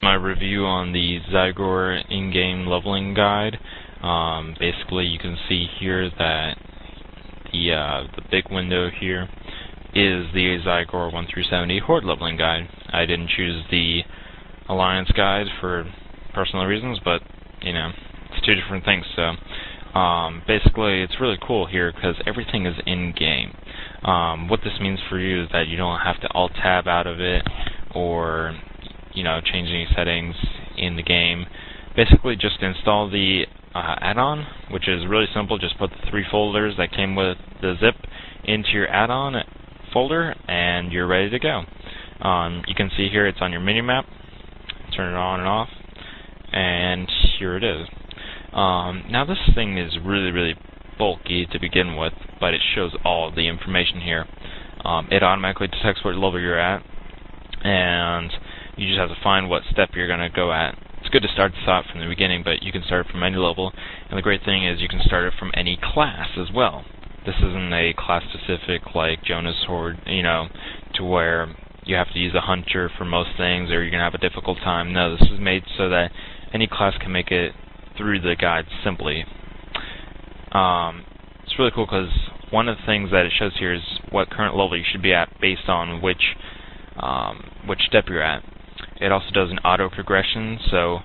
My review on the Zygor in-game leveling guide. Basically, you can see here that the big window here is the Zygor 1 through 70 Horde leveling guide. I didn't choose the Alliance guide for personal reasons, but you know, it's two different things. So basically, it's really cool here because everything is in-game. What this means for you is that you don't have to alt-tab out of it or change any settings in the game. Basically, just install the add-on, which is really simple. Just put the 3 folders that came with the zip into your add-on folder, and you're ready to go. You can see here it's on your mini-map. Turn it on and off, and here it is. Now this thing is really bulky to begin with, but it shows all the information here. It automatically detects what level you're at, and you just have to find what step you're going to go at. It's good to start this out from the beginning, but you can start it from any level, and the great thing is you can start it from any class as well. This isn't a class-specific like Jonas Horde, to where you have to use a hunter for most things or you're going to have a difficult time. No, this is made so that any class can make it through the guide simply. It's really cool because one of the things that it shows here is what current level you should be at based on which step you're at. It also does an auto progression, so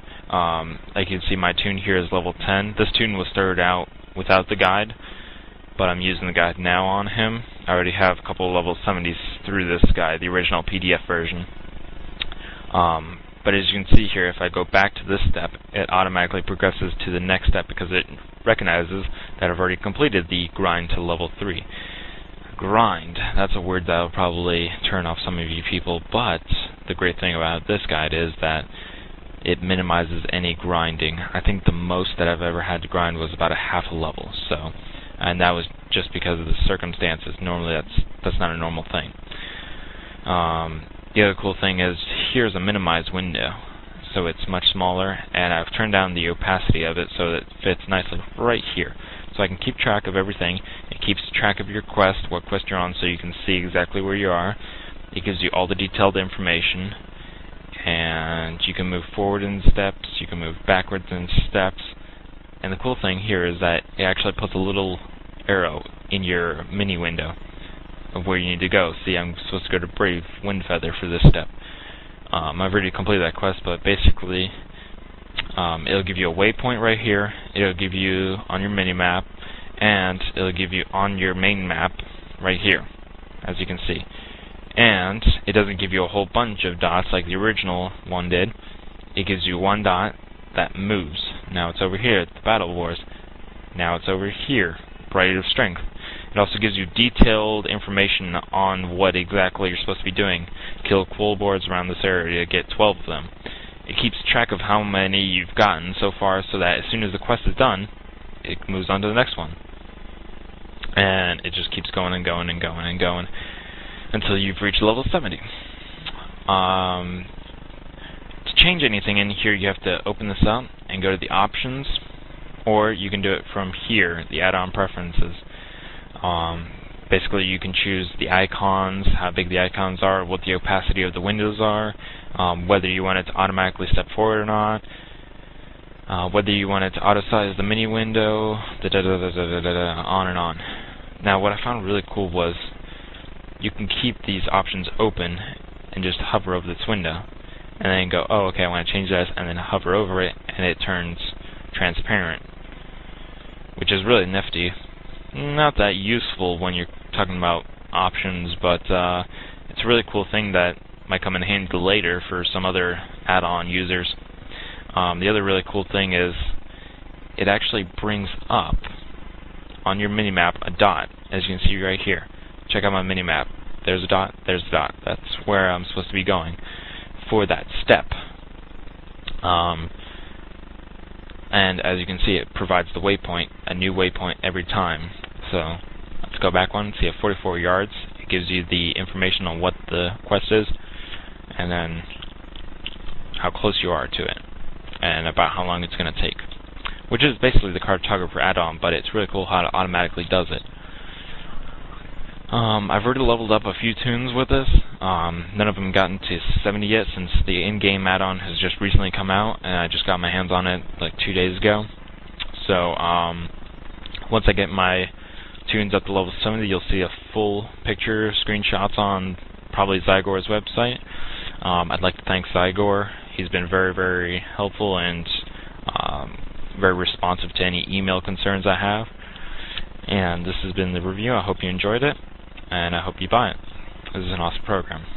like you can see my toon here is level 10. This toon was started out without the guide, but I'm using the guide now on him. I already have a couple of level 70s through this guide, the original PDF version. But as you can see here, if I go back to this step, it automatically progresses to the next step because it recognizes that I've already completed the grind to level 3. Grind, that's a word that will probably turn off some of you people, but the great thing about this guide is that it minimizes any grinding. I think the most that I've ever had to grind was about a half a level, and that was just because of the circumstances. Normally that's not a normal thing. The other cool thing is here's a minimized window, so it's much smaller, and I've turned down the opacity of it so that it fits nicely right here. So I can keep track of everything. It keeps track of your quest, what quest you're on, so you can see exactly where you are. It gives you all the detailed information, and you can move forward in steps, you can move backwards in steps. And the cool thing here is that it actually puts a little arrow in your mini window of where you need to go. See, I'm supposed to go to Brave Windfeather for this step. I've already completed that quest, but basically it'll give you a waypoint right here, it'll give you on your mini-map, and it'll give you on your main map right here, as you can see. And it doesn't give you a whole bunch of dots like the original one did. It gives you one dot that moves. Now it's over here at the Battle Wars. Now it's over here, Bright of Strength. It also gives you detailed information on what exactly you're supposed to be doing. Kill quoll boards around this area to get 12 of them. It keeps track of how many you've gotten so far so that as soon as the quest is done, it moves on to the next one. And it just keeps going and going and going and going until you've reached level 70. To change anything in here, you have to open this up and go to the options, or you can do it from here, the add-on preferences. Basically, you can choose the icons, how big the icons are, what the opacity of the windows are, whether you want it to automatically step forward or not, whether you want it to auto-size the mini window, on and on. Now, what I found really cool was you can keep these options open and just hover over this window, and then go, oh, okay, I want to change this, and then hover over it, and it turns transparent, which is really nifty. Not that useful when you're talking about options, but it's a really cool thing that might come in handy later for some other add-on users. The other really cool thing is it actually brings up on your minimap a dot, as you can see right here. Check out my minimap. There's a dot, there's a dot. That's where I'm supposed to be going for that step. And as you can see, it provides the waypoint, a new waypoint every time. So let's go back one, see at 44 yards. It gives you the information on what the quest is, and then how close you are to it, and about how long it's going to take, which is basically the cartographer add-on, but it's really cool how it automatically does it. I've already leveled up a few toons with this. None of them gotten to 70 yet, since the in-game add-on has just recently come out, and I just got my hands on it like 2 days ago. So once I get my tunes up to level 70, you'll see a full picture screenshots on probably Zygor's website. I'd like to thank Zygor. He's been very, very helpful and very responsive to any email concerns I have. And this has been the review. I hope you enjoyed it, and I hope you buy it. This is an awesome program.